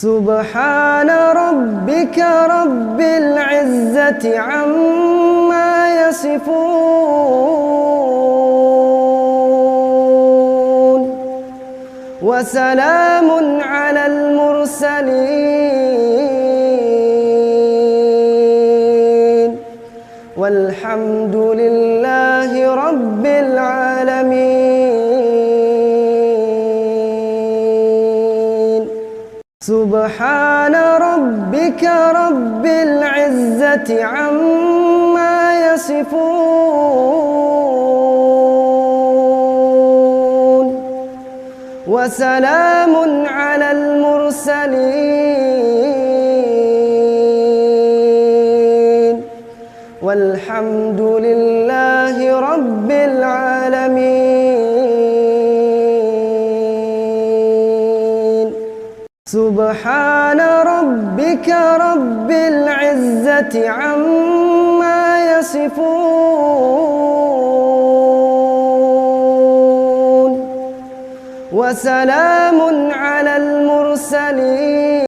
سبحان ربك رب العزة عما يصفون وسلام على المرسلين والحمد لله رب العالمين. سبحان ربك رب العزة عما يصفون وسلام على المرسلين والحمد لله رب العالمين. سبحان ربك رب العزة عما يصفون وسلام على المرسلين.